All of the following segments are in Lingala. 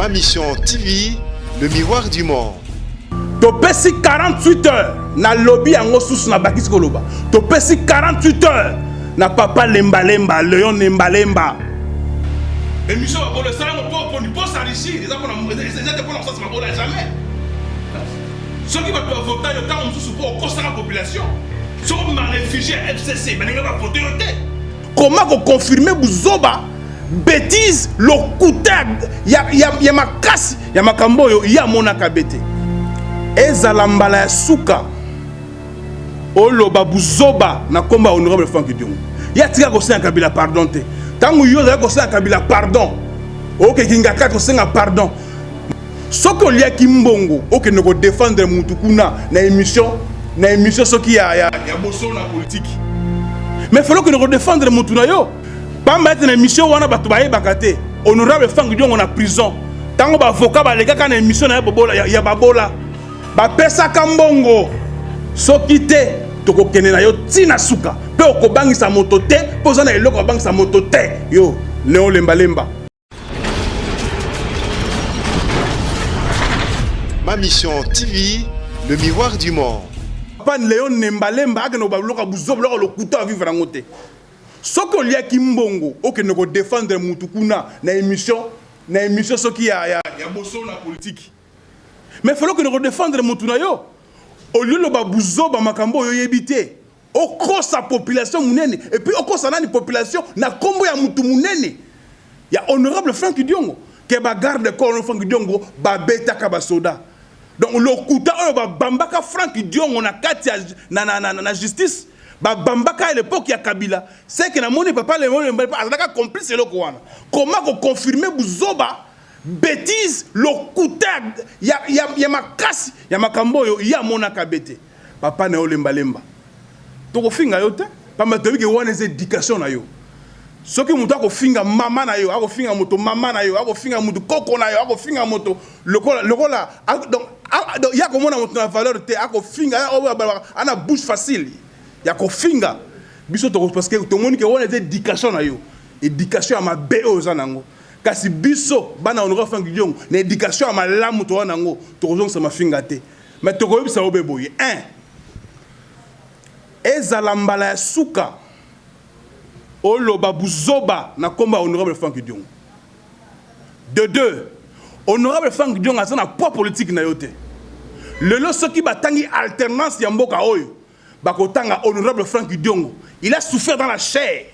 Ma Mission TV, le miroir du monde. Topesi 48 heures na lobby yango sous na bakis koloba. Topesi 48 heures na papa Lemba Lemba, Léon Lemba Lemba. Émission pour le salaire pour nous poste ici, les gens pour ça ça va jamais. Ceux qui vont voter le temps on sous pour constat la population. Ceux qui vont réfugier FCC, mais ils vont voter au thé. Comment qu'on confirmer Buzoba bêtise le couteau ya makasi ya makambo yo ya monaka bete. Ezala mbala ya suka oloba Buzoba na komba honorable Franck Diongo. Ya tika ko senga Kabila pardon te. Tangu yo za ko senga Kabila pardon. OK kinga ka ko senga pardon. Soko lia kimbongo OK ne ko défendre mutu kuna na émission soki ya boso na politique. Mais faut que ne ko défendre mutu na yo. Pamba ete na émission wana batu baye bakate. Honorable Franck Diongo na prison. Tango ba avocat ba leka kana émission na bobola ya babola. Ba pesa kambongo. Soki te toko kene na yo tina suka. Pe okobangisa moto te, poza na eloko bangisa moto te. Yo, Léon Lemba Lemba. Ma Mission TV, le miroir du monde. Papa Léon Lemba Lemba akeno ba loka Buzoba loka le couteau à vivre ngote. Soko lia kimbongo, OK ne ko défendre mutu kuna na émission soki ya boso na politique. Mais faut que nous défendre mutuna yo. Au lieu de Buzoba makambo yo yebite. Au cross sa population munene et puis au cross na population na kombo ya mutu munene. Ya honorable Franck Diongo ke ba garde corps Franck Diongo ba beta ka ba soda. Donc le kuta o ba bambaka Franck Diongo na kati na justice. Ba bambaka à l'époque ya Kabila. C'est que na moni papa le moni pas azaka complice le kwana. Comment ko confirmer Buzoba bêtise le couteau ya makasi ya makambo yo ya monaka bete. Papa na Lemba Lemba. To ko finga yo te. Pamba to ke wana ze éducation na yo. Soki mutu ko finga mama na yo, ako finga moto mama na yo, ako finga mutu koko na yo, ako finga moto lokola donc ya ko mona moto na valeur te, ako finga ana bouche facile. Ya ko finga biso to parce que to moni ke wana ze éducation na yo. Éducation à ma BO zanango. Kasi biso bana honorable Franck Diongo na éducation à malamu to wana ngo to kozong sa mafinga te. Mais to ko yebisa obeboye 1 ezala mbala ya suka oloba Buzoba na komba honorable Franck Diongo. De 2 honorable Franck Diongo a na poids politique na yote. Lelo soki batangi alternance ya mboka oyo bakotanga honorable Franck Diongo. Il a souffert dans la chair.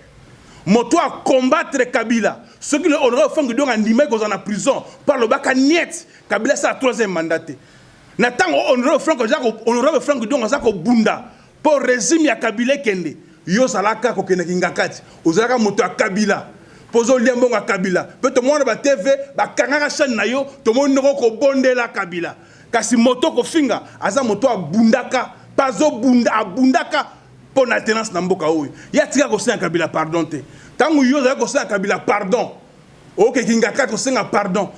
Moto a combattre Kabila. Ce qui le honorable Franck Diongo a nimé qu'on en prison par le baka niet. Kabila c'est la 3e mandat. Natang honorable Franck Diongo a ko bunda pour régime ya Kabila kende. Yo salaka ko kene kingakati. Ozalaka moto a Kabila. Pozo liambongo a Kabila. Pe to mona ba TV ba kangaka chaîne na yo to mona ko bondela Kabila. Kasi moto ko finga aza moto a bundaka pazo bunda abundaka pour l'alternance na mboka oyo. Ya tika ko senga Kabila pardon te. Tangu yo za ko senga Kabila pardon. OK kingaka ko senga pardon.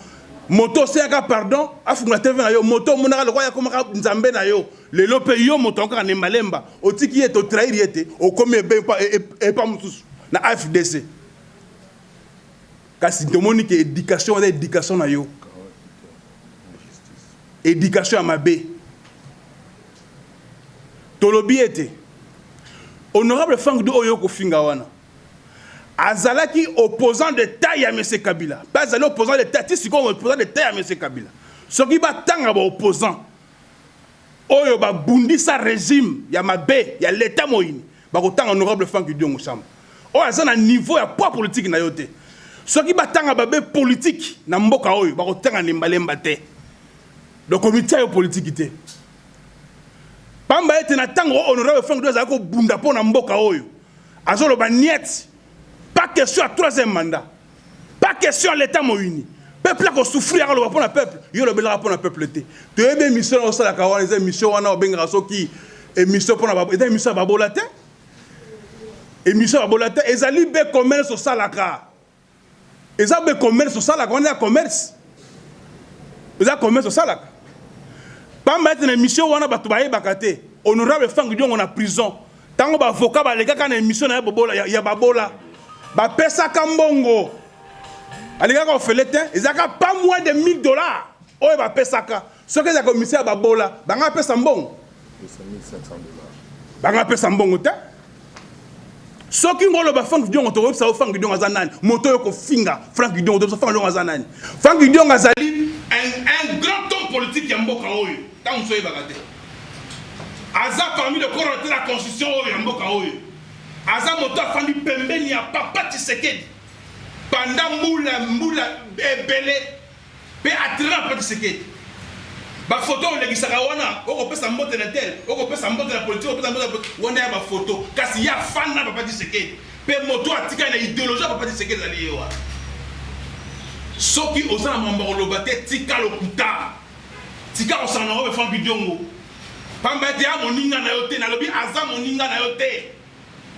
Moto senga pardon, afunga TV na yo moto monaka lokwa ya komaka nzambe na yo. Lelo pe yo moto encore na malemba. Otiki eto trahir yete, o comme ben pas mususu na AFDC. Kasi tomoni ke éducation na yo. Éducation à ma bé. Tolobi ete honorable Franck de Oyo Kofinga wana azalaki opposant de taille à M. Kabila. Pas azali opposant de taille, si on opposant de taille à M. Kabila. Ce qui va tanga ba opposant Oyo ba bundi sa régime ya mabe ya l'état moyini ba ko tanga honorable Franck Diongo Samba. O azana niveau ya poids politique na yote. Ce qui va tanga ba be politique na mboka oyo ba ko tanga Lemba Lemba te. Donc comité politique te. Pamba ete na tango honorable Franck Diongo zako bunda po na mboka oyo. Azolo ba niet. Pas question à 3e mandat. Pas question à l'état moyini. Peuple a souffrir à le pour le peuple. Yo le bela pour le peuple te. Tu es mission au sala kawana les émissions wana obenga soki émission pour na ba émission babola te. Émission babola te ezali be commerce au sala ka. Eza be commerce au sala ka, on a commerce. Eza commerce au sala ka. Pamba ete na émission wana batu baye bakate. Honorable Franck Diongo na prison. Tango ba avocat ba leka kana émission na bobola ya babola. Ba pesa kambongo. alingaka ofele te ezaka pas moins de 1000 $. Oyo bapesaka soki eza commissaire babola banga apesa mbongo banga apesa mbongo te soki ngoloba Frank Diongo tokobisa Frank Diongo aza nani moto yo kofinga Frank Diongo tokobisa Frank Diongo aza nani Frank Diongo azali un grand homme politique ya mboka oyo tango so yebaka te aza parmi le corps de la constitution oyo ya mboka oyo aza moto afandi pembeni ya Papa Tshisekedi pendant mbula ebele pe attirant Papa Tshisekedi bafoto olegisaka wana okopesa mbote na tel okopesa mbote na politique okopesa mbote wana ya bafoto kasi ya fan na Papa Tshisekedi pe moto atika na idéologie Papa Tshisekedi ali yewa soki oza na mambo koloba te tika lokuta tika osana obe Frank Diongo pamba ete ya moninga na yo te nalobi aza moninga na yo te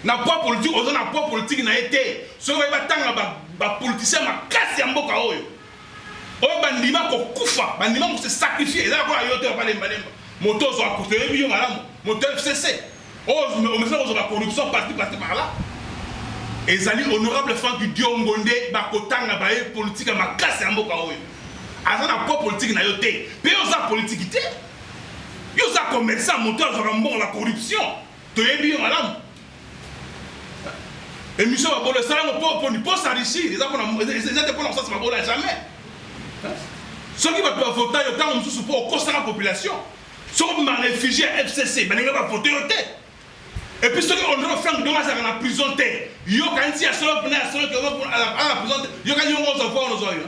na poids politique oza na poids politique na ye te soki bayeba bapoliticien makasi ya mboka oyo oyo bandima kokufa bandima kose sacrifier ezala kola yo te balembalemba moto ozwa kote oyebi yo malamu moto FCC omesana kozwa bacorruption parti par là ezali honorable Frank Diongo nde bakotanga baye politique ya makasi ya mboka oyo aza na poids politique na yo te mpe oza politique te yo oza commerçant moto azwaka mbongo la corruption toyebi yo malamu émission babolo esalango mpo s'enrichir eza te mpona kosasa babolo ya jamais soki bato bavota yo ntango mosusu mpo okosaka population soki ma réfugie ya FCC balinga bavote yo te epuis soki honorable Frank Diongo azalaka na prison te yokani ti ya solo mpena ya solo na prison te yokani yongo ozwa wana ozwa yo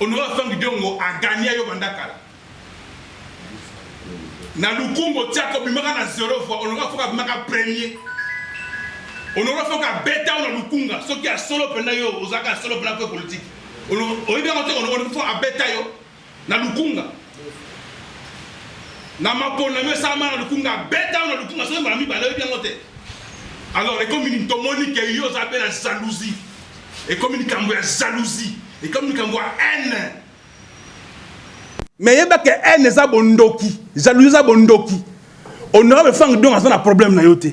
honorable Frank Diongo agania yo banda kala na lukungo tiako bimaka na 0 fois honorable foka bimaka premier honorable foka beta na lukunga soki ya solo mpena yo ozaka solo mpena po politique oyebi yango te honorable foka abeta yo na lukunga na mapona yo esalama na lukunga abeta yo na lukunga soki mbala mibale oyebi yango te alors ekomi tomoni ke yo oza mpe na jalousie ekomi likambo ya jalousie ekomi likambo ya haine mais yeba ke haine eza bondoki jalousie eza bondoki honorable Frank Diongo aza na problème na yo te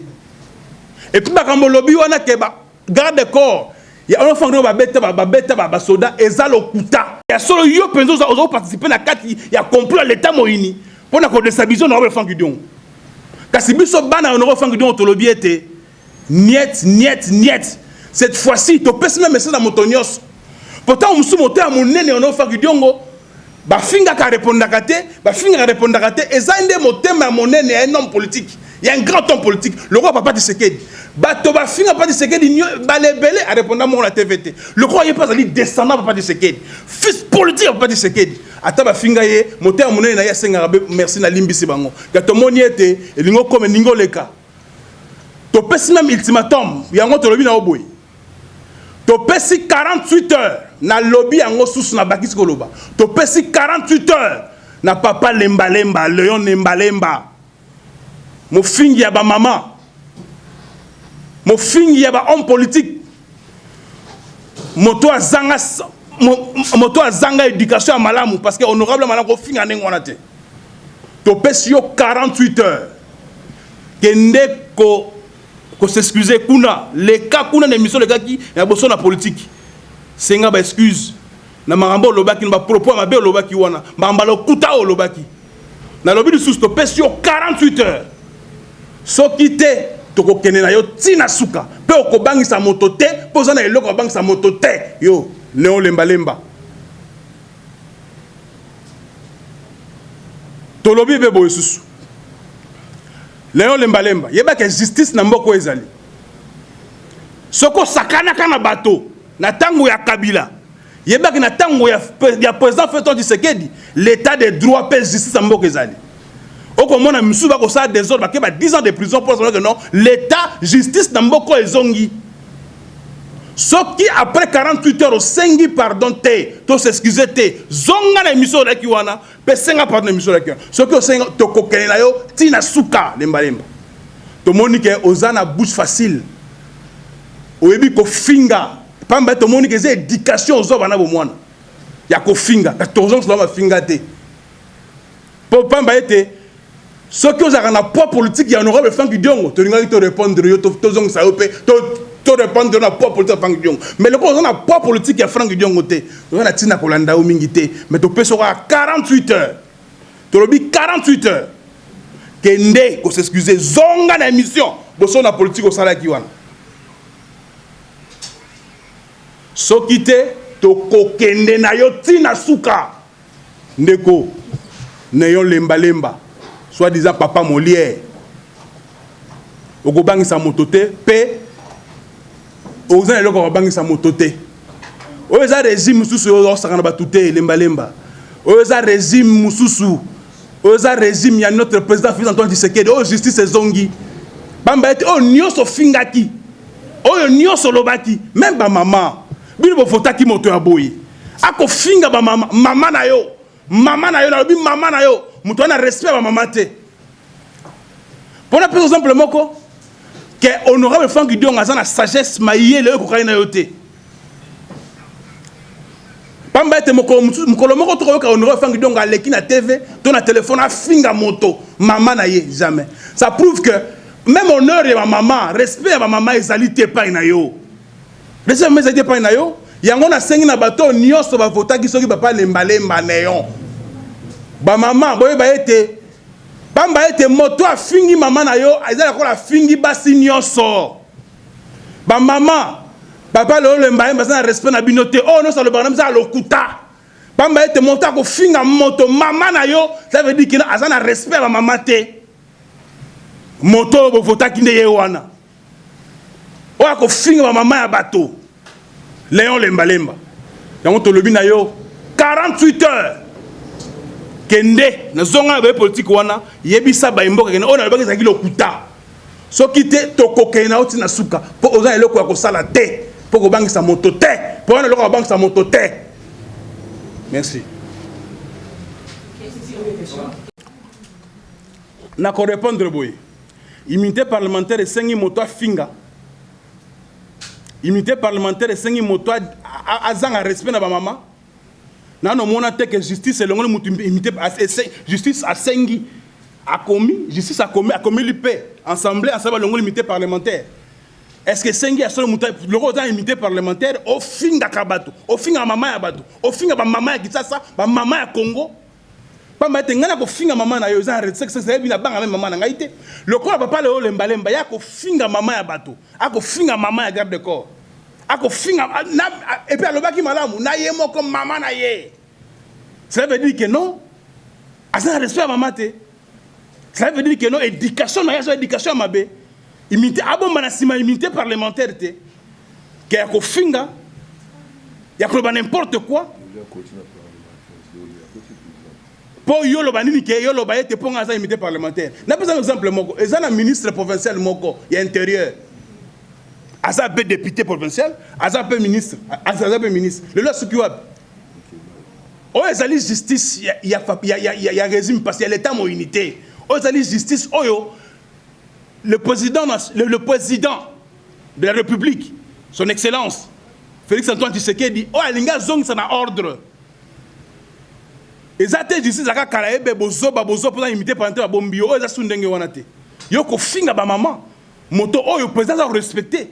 et puis bakambo lobi wana ke ba garde corps ya honorable Frank Diongo babeta basoda eza lokuta ya solo yo penzo ozo participer na kati ya complot l'état moyini pona ko déstabiliser honorable Frank Diongo kasi biso bana honorable Frank Diongo tolobi ete niet cette fois-ci to pesi même message à motonyos pourtant on musu moto ya monene honorable Frank Diongo bafinga ka répondaka te eza nde motema ya monene ya un homme politique il y a un grand homme politique le roi Papa Tshisekedi bato bafinga Papa Tshisekedi balebele a répondre mon la TVT le roi pas ali descendant Papa Tshisekedi fils politique Papa Tshisekedi ata bafinga ye motema monene na ya senga merci na limbisi bango gato moni ete elingo comme ningo leka to pesi même ultimatum yango to lobi na oboy to pesi 48 heures na lobby yango susu na bakisi koloba to pesi 48 heures na papa lembalemba Léon Lembalemba mofingi ya ba mama mofingi ya ba homme politique moto azanga éducation ya malamu parce que honorable malamu ko finga ndenge wana te to pesi yo 48 heures kende ko s'excuser kuna les cas kuna na émission les gars qui ya boso na politique senga ba excuse na marambo lobaki na propos mabe lobaki wana mbalo kuta o lobaki na lobi du sous to pesi yo 48 heures soki te toko kene na yo tina suka pe okobangisa moto te poza na eloko bangisa moto te yo Léon Lembalemba to lobi bebo susu Léon Lembalemba yeba ke justice na mboko ezali soko sakana kana bato na tango ya Kabila yeba ke na tango ya président Félix Tshisekedi l'état de droit pe justice na mboko ezali oko mona misu ba ko sa désordre ba ke ba 10 ans de prison pour savoir que non l'état justice na mboko ezongi soki après 48 heures sengi pardon te to s'excuser te zonga na émission la kiwana pe senga pardon émission la kiwana soki senga to kokene na yo tina suka Lembalemba to monike ozana bouche facile oyebi ko finga pamba to monike ze éducation ozo bana bo mwana ya ko finga 14 ans so ba finga te po pamba ete soki ozaka na poids politique ya honorable Frank Diongo to linga to répondre yo to zong sa yo pe to tout dépend de la poids politique Franck Diongo. Mais le coup, on a poids politique à Franck Diongo. On a Tina Kolanda ou Mingité. Mais tu peux à 48 heures. Tu as 48 heures. Kende, qu'on s'excuse, zonga na émission. Bosso na politique au salaire qui wana. Sokite, toko kende na yo tina suka. Ndeko, neyo lemba lemba. Soit disant papa Molière. Ogobangi sa motote, pe. Ozan eloko ogobangi sa motote. Oza régime mususu yo sakana batute lemba lemba. Oza régime mususu. Oza régime ya notre président Félix Antoine Tshisekedi. O justice zongi. Bamba ete o nyoso fingaki. O nyoso lobaki. Même ba maman. Bino bo fotaki moto ya boyi. Ako finga ba mama, mama na yo. Mama na yo na lobi mama na yo. Muto na respect ba mama te. Pour la par exemple moko que honorable Franck Diongo a na sagesse maïe le ko kaina yo te. Pamba ete mokolo moko to ko honorable Franck Diongo a leki na TV, to na téléphone a finga moto, mama na ye jamais. Ça prouve que même honneur de ma maman, respect à ma maman ezalité pas na yo. Respect mais ezalité pas na yo. Yango na sengi na bato nyonso ba vota ki soki papa lembalemba neyon. Ba maman boye ba ete Bamba ete moto a fingi maman na yo, aizala ko la fingi basi nyonso. Ba maman, papa le mbaye mbasa na respect na binote. Oh non ça le banam ça lokuta. Bamba ete moto ko finga moto maman na yo, ça veut dire que azana respect ba maman te. Moto bo vota ki ndeye wana. O ko finga ba maman ya bato. Léon lemba lemba. Yango to lobi na yo 48 heures. Kende na zonga ba politique wana yebisa ba imboka kende ona ba ezaki lokuta soki te tokoke na oti na suka po oza eloko ya kosala te po ko bangisa moto te po ona eloko ya bangisa moto te. Merci. Na ko répondre boy immunité parlementaire et sengi moto finga immunité parlementaire et sengi moto azanga respect na ba mama. Non, on a que justice est l'ongole imité justice a sengi a commis justice a commis l'IP ensemble l'ongole imité parlementaire. Est-ce que sengi a solo muta le rôle imité parlementaire au finga kabato au finga maman ya bato au finga ba maman ya Kinshasa ba maman ya Congo pas mettre ngana ko finga maman na yo za c'est bien banga même maman na ngaité le corps papa le lemba lemba ya ko finga maman ya bato a ko finga maman ya garde de corps. Ako finga et puis alobaki malamu na ye moko maman na ye. Ça veut dire que non. Asa respect à maman te. Ça veut dire que non éducation na ya éducation mabe. Imité abomba na sima immunité parlementaire te. Que ako finga ya ko ba n'importe quoi. Po yo lo banini ke yo lo ba ete ponga za immunité parlementaire. Na pesa un exemple moko, ezana ministre provincial moko ya intérieur. Azabé député provincial, Azabé ministre, Azabé ministre. Le là ce qui va. Oh ezali justice il y a régime parce qu'il y a l'état mon unité. Oh ezali justice oh le président de la République, son excellence Félix Antoine Tshisekedi oh alinga zong ça na ordre. Ezate justice aka kalaebe bozo pour imiter parlementaire bombi oh eza sundenge wana te. Yo ko finga ba maman. Moto oh le président a respecté.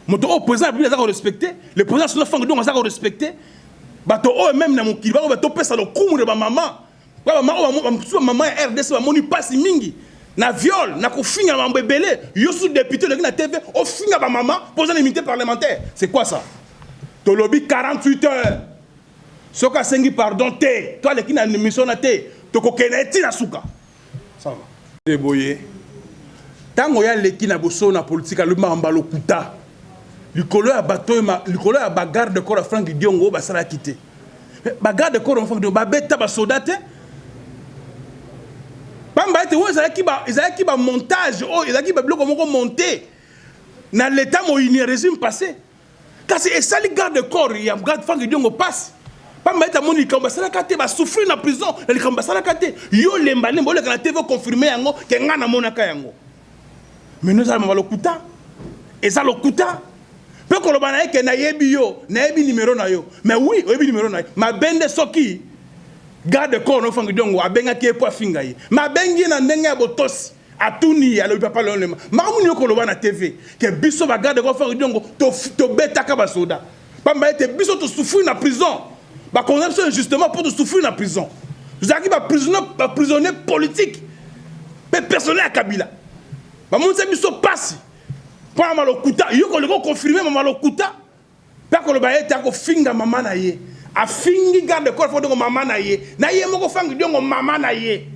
Moto au président il a respecté, le président sur le fond donc a respecté. Bato oh même na mokili ba bato pesa lo kumu de ba maman. Ba maman RDC ba moni passe mingi. Na viol, na ko finga ba mbebele, yo sous député le na TV, au finga ba maman pour une immunité parlementaire. C'est quoi ça? To lobby 48 heures. Soka sengi pardon te, toi le qui na émission na te, to ko keneti na suka. Ça va. Deboyer. Tango ya leki na boso na politique le mamba lokuta. Likolo ya bato likolo ya bagarde de corps Franck Diongo ba sala quitter. Bagarde de corps Franck Diongo ba beta ba soldate. Bamba ete wo ezaki ba montage oh ezaki ba bloc moko monter na l'état moïni régime passé. Car c'est ça les garde de corps ya garde Franck Diongo passe. Bamba ete moni kamba sala kate ba souffrir na prison, le kamba sala kate. Yo lemba lemba le kana TV confirmer yango ke ngana monaka yango. Mais nous allons le kuta. Et ça le kuta. Peu qu'on le banaye que na yebi yo, na yebi numéro na yo. Mais oui, yebi numéro na yo. Ma bende soki garde corps no Franck Diongo abenga ki po finga yi. Ma bengi na ndenge botosi. atuni alobi papa Léon Lemba mamu nyoko loba na TV que biso ba garde ko faire diongo to betaka ba soda pamba ete biso to souffrir na prison ba condamnation justement pour te souffrir na prison vous avez ba prisonnier politique personnel à Kabila ba monte biso passe pour malokuta yoko le confirmer malokuta pa ko loba ete ko finga mama na ye a fingi garde corps fo dongo mama na ye moko fangi diongo mama na ye.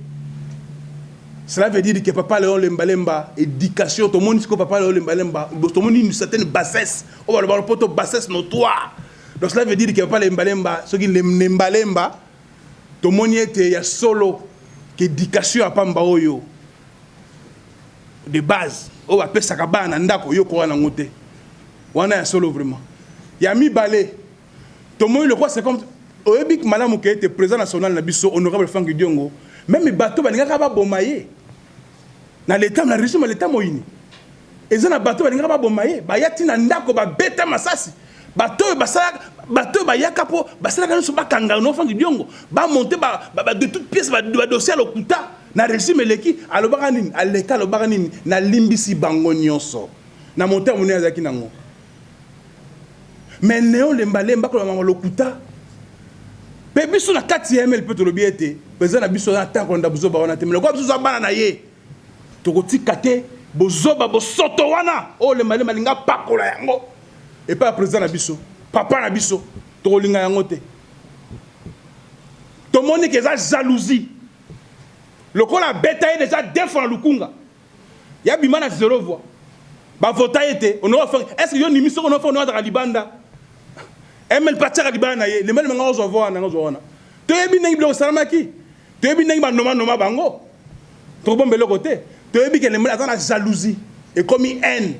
Cela veut dire que papa Léon Lemba éducation tout le monde dit que papa Léon Lemba tout le monde une certaine bassesse on va le voir pour bassesse notoire donc cela veut dire que papa Lemba ce qui Lemba tout le monde était il y a solo éducation à pamba oyo de base on va appeler ça kabana ndako yo ko na ngote wana ya solo vraiment il y a mi balé tout le monde le croit c'est comme oebik madame qui était président national na biso honorable Franck Diongo même les bateaux balingaka ba bomaye na l'état na régime l'état moyini ezana bateau balingaka ba bomaye ba yati na ndako ba beta masasi bateau ba yakapo ba sala kana so ba kanga no Franck Diongo ba monter ba de toutes pièces ba dossier lokuta na régime leki alobaka nini aleka alobaka nini na limbisi bango nyonso na monter moni azaki nango mais Léon Lemba ko mama lokuta pe biso na 4e peut to lobi ete président na biso na tant ko nda buzoba wana te mais ko biso bana na ye to ko tikate bozoba bo soto wana o le mali malinga pakola yango et pas président na biso papa na biso to ko linga yango te to moni que za jalousie le ko la betaille déjà défend lukunga ya bimana 0 voix ba vota été on va faire est-ce que yo ni miso on va faire on va libanda ML partir à Libana ye les mêmes gens on voit na ngozona to yebi ngi blo salamaki to yebi ngi ba noma bango to bombe le côté to yebi que les mêmes attend la jalousie et comme haine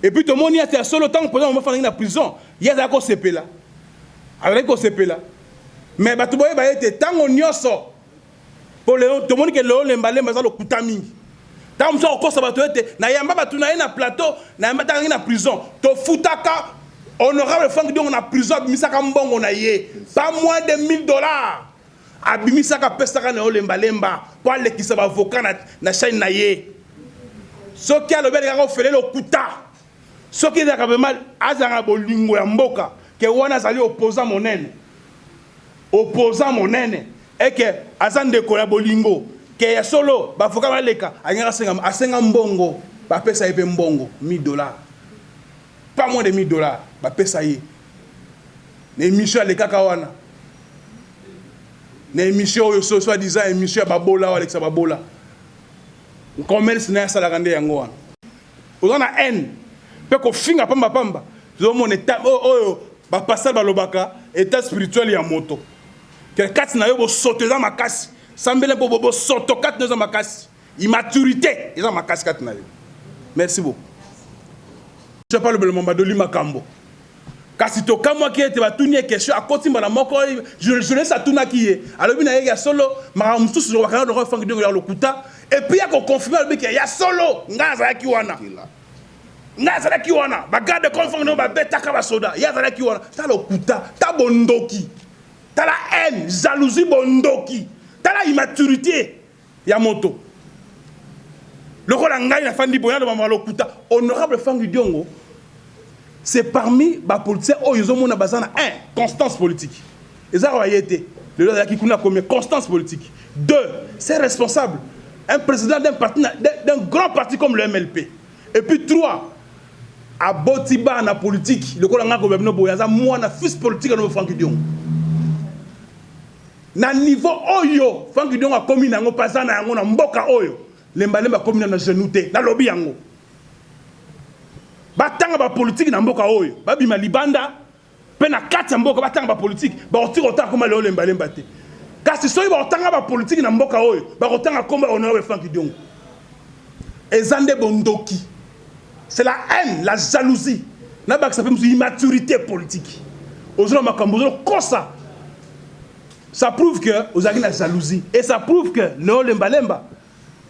et puis tout le monde y a solo temps pendant on va faire en prison il y a d'accord CP là avec ko CP là mais ba to boye ba été tango nyoso pour le tout le monde que Léon Lemba za lo kutami tant ça ko ça ba to été na yamba ba tuna na plateau na yamba ta na prison to futaka honorable Franck Diongo na prison bimisaka mbongo na ye pas moins de $1000 abimisaka pesaka na Lemba pour aller qui ba avocat na chaîne na ye ce qui a le bel gars fait le kuta ce qui est vraiment azanga bolingo ya mboka que wana zali opposant monene et que azande ko ya bolingo que ya solo ba avocat baleka asenga mbongo ba pesa epé mbongo $1000 pas moins de $1000 ba pesa ye na émission le kaka wana na émission yo soit disant émission babola ou Alexa babola commerce na sala kande yango wana ozana haine pe ko finga pamba zo mon état oyo ba passer balobaka état spirituel ya moto que kati na yo bo sauter dans makasi sambele bo soto kati na makasi immaturité eza makasi kati na yo merci beaucoup. Je parle de Mamadoli Makambo. Kasi to kamwa ki ete batuni question akoti mbala moko je laisse atuna ki ye. Alors bina ya solo mara mususu wa kana do Franck Diongo ya lokuta et puis ya ko confirmer le ya solo ngaza ki wana. Ngaza ki wana ba garde Franck Diongo ba betaka ba soda ya za ki wana ta lokuta ta bondoki. Ta la haine, jalousie bondoki. Ta la immaturité ya moto. Le rôle ngai na fandi boya de mama lokuta honorable Franck Diongo c'est parmi les politiciens où ils ont constance politique. Ils ont été combien constance politique. 2, c'est responsable. Un président d'un grand parti comme le MLP. Et puis 3, à Botiba na politique, le colonel gouvernement Boyaza, moi na fils politique de Franck Diongo. Na niveau oyo, Franck Diongo a commis na ngo pasana yango na mboka oyo. Lemba commis na genouté, na lobby yango. Batanga ba politique na mboka oyo babima libanda pe na kati mboka batanga ba politique ba otira otanga comme Léon Lemba te kasi soyi ba otanga ba politique na mboka oyo ba otanga comme honorable Franck Diongo ezande bondoki c'est la haine la jalousie na ba ça fait une immaturité politique ozona makambo kosa ça prouve que ozaki la jalousie et ça prouve que Léon Lemba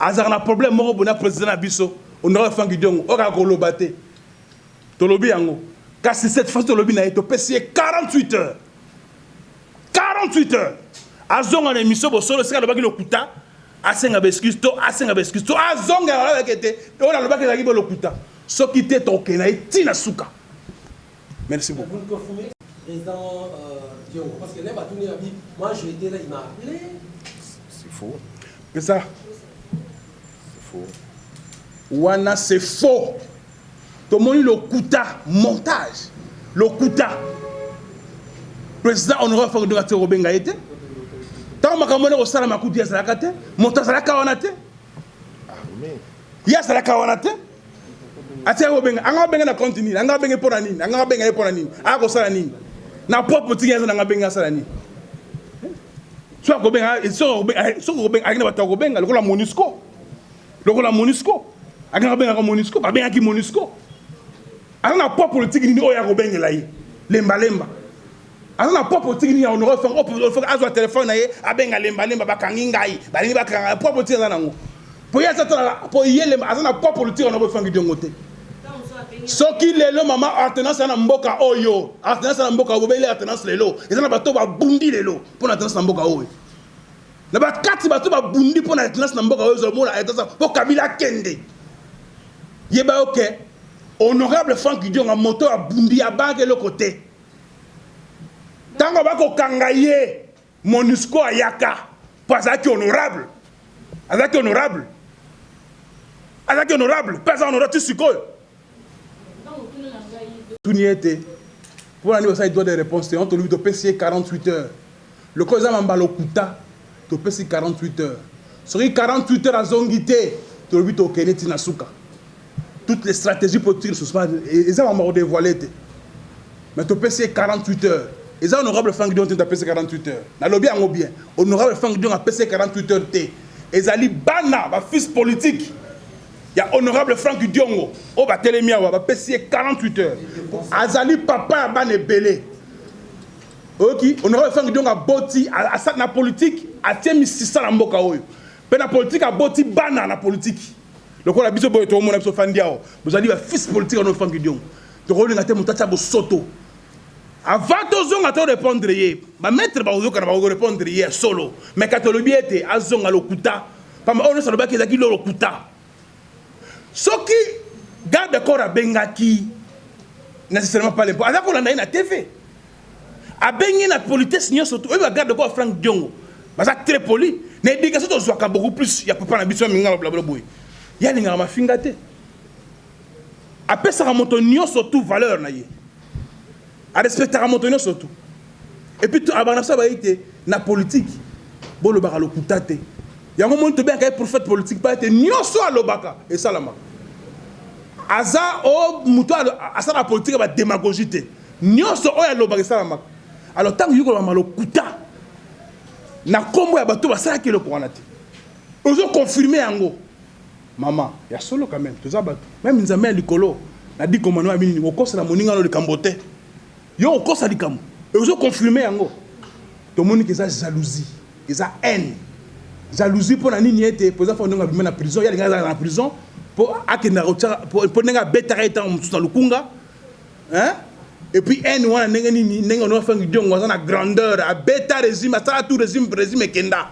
azar un problème moko bona président na biso honorable Franck Diongo oka ko lobate Tolobi yango. Car c'est cette fois Tolobi na été payé 48 heures. 48 heures. Azong en émission bo solo sika lobaki lokuta asenga excuse to azonga la kete on a le bac ezaki bolokuta soki te tokena etina suka. Merci beaucoup. Président Diongo, parce que là, moi je étais là, il m'a appelé. C'est faux. Que ça? C'est faux. Wana c'est faux. Tout le monde le kuta montage. Le kuta. Président honorable Fagodogaté Robenga était. Tant que je suis au Makoudi à Salakate, montage à la Kawanate. Armé. Il y a Salaka Wanate. Ati Robenga, anga benga na continue, anga benga pour nani, anga benga pour nani, ako sala nini. Na pop tinga na anga benga sala nini. So Robenga, so Robenga, agina bata Robenga, lokola MONUSCO. Lokola MONUSCO. Agina benga ko MONUSCO, ba benga ki MONUSCO. Ana pop politique ni oya Robenga la yi. Lemba lemba. Ana pop politique ni on refait on azo téléphone na ye, abenga lemba lemba bakangi ngai, ba ni bakanga pop politique na ngo. Pour y aller pour y aller azana pop politique on a besoin de ngote. Soki lelo mama alternance na mboka oyo alternance na mboka obele alternance lelo ezana bato ba bundi lelo pour alternance na mboka oyo na ba kati bato ba bundi pour alternance na mboka oyo zo mona alternance pour Kabila kende yeba OK honorable Franck Diongo moto a bundi a banque le côté tango ba ko kangaye MONUSCO ayaka parce que honorable avec honorable pas honorable tu sikoyo. Tout n'y était. Pour l'anniversaire, il doit des réponses. On te lui PC 48 heures. Le cause à Mambalo Kuta, tu PC 48 heures. Sur 48 heures à Zongité, tu lui au Keneti Nasuka. Toutes les stratégies politiques ce soir, ils ont dévoilé. Mais tu PC 48 heures. Ils ont honorable Franck Dion, tu as PC 48 heures. Dans le bien, bien. Honorable Franck Dion a PC 48 heures. Ils ont Bana, ma fils politique. Il y a honorable Franck Diongo, au Batelemia, va passer 48 heures. Azali papa a ban belé. Ok, honorable Franck Diongo a boti à la politique, a tient 600 en boka oyo. Mais la politique a boti bana la politique. Le quoi la biso boy to mon abso fandiao. Vous allez fils politique honorable Franck Diongo. To rôle ngate mutacha bo soto. Avant tozonga to répondre yé. Ba maître ba ozoka na ba répondre yé solo. Mais katolobi était azonga lokuta. Pas on ne saloba ki zaki lokuta. Ce qui garde corps à Bengaki, nécessairement pas l'impôt. Alors qu'on a une TV. À Bengi, la politesse, surtout, il va garder corps Franck Diongo. C'est très poli. Mais il y a beaucoup plus. Il y a pas d'ambition, il y a blablabla. Il y a des gens qui ont fait. Après ça, il y a surtout valeur. À respecter la surtout. Et puis, avant ça, il y a la politique. Bon, le bar à l'okutate. Il y a un moment où il y a un prophète politique pas été nyoso à l'obaka et ça là ma. Aza o muto asa la politique ba démagogie té. Nyoso o ya l'obaka ça là ma. Alors tant que yuko ba malo kuta. Na kombo ya bato ba ça ki le corona té. Ozo confirmer yango. Maman, ya solo quand même. Toza bato. Même nzambe ya likolo. Na di komano ya mini ko kosa na moninga no le kambote. Yo ko kosa likamo. Ozo confirmer yango. To moni que ça jalousie, ça haine. Jalousie pour nani niete pour ça faut nga bima na prison, il y a des gars dans la prison pour akenda pour nga betara etant dans lukunga hein et puis en wana nenga nini nenga no fangi diongo na grandeur a beta régime ça tout régime kenda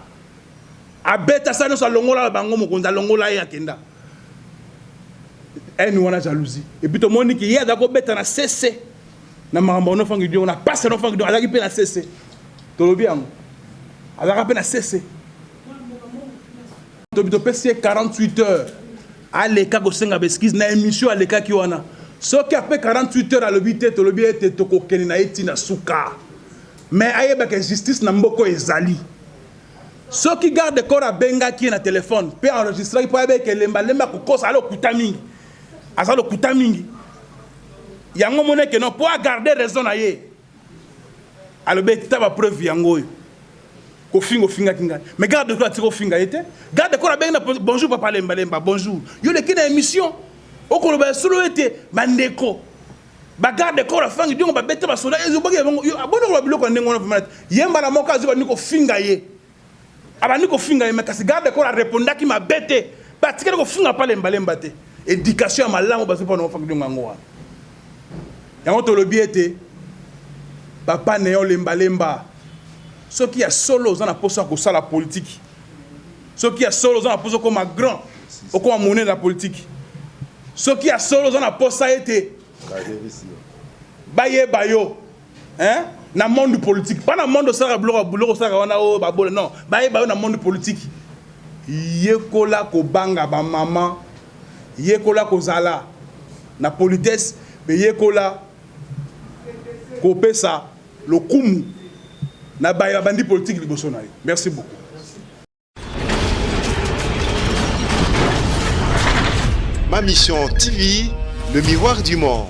a beta ça no sa longola bango mokonza longola ya kenda en wana jalousie et puis to moni ki ya dako beta na cc na makambo no fangi diongo na passe no fangi diongo azaki pe na cc to lobi yango azaka pe na cc. Tu peux 48 heures à l'écart de Senga Beskis, na émission à l'écart qui wana. Ce qui a fait 48 heures à l'obité, tu l'obité, tu te kokeni na etina souka. Mais aïe bah que justice n'a mboko ezali. Ce qui garde le corps à Benga qui est na téléphone, peut enregistrer pour avec lemba kokos alo kutamingi. Asalo kutamingi. Yango monnaie que non pour garder raison na ye. Alobé taba preuve yango. Mais garde quoi tu finga été garde quoi ben bonjour papa lemba bonjour yo le kina émission o ko ba solo été bandeko ba garde quoi la fangi diongo ba beta ba sola ezo ba yo abono ko biloko ndengo na yemba na moka zo ba niko finga ye aba niko finga ye makasi garde quoi répondre ki ma bete ba tikela ko finga pa lemba te éducation à malamu ba so pa no fangi diongo ngwa yango to lobi été papa ne yo lemba ce qui est solo dans la position de la politique. Ceux qui a solo ont posé comme un grand, comme un monnaie de la politique. Ceux qui a solo ont posé ça été. Baye bayo, hein? Dans le monde politique, pas dans le monde de ça, non. Baye bayo dans le monde politique. Yekola ko banga ba maman, yekola ko zala, na politesse, mais yekola ko pesa le kumu, na baye bandi politique liboso na yo. Merci beaucoup. Ma mission TV, le miroir du monde.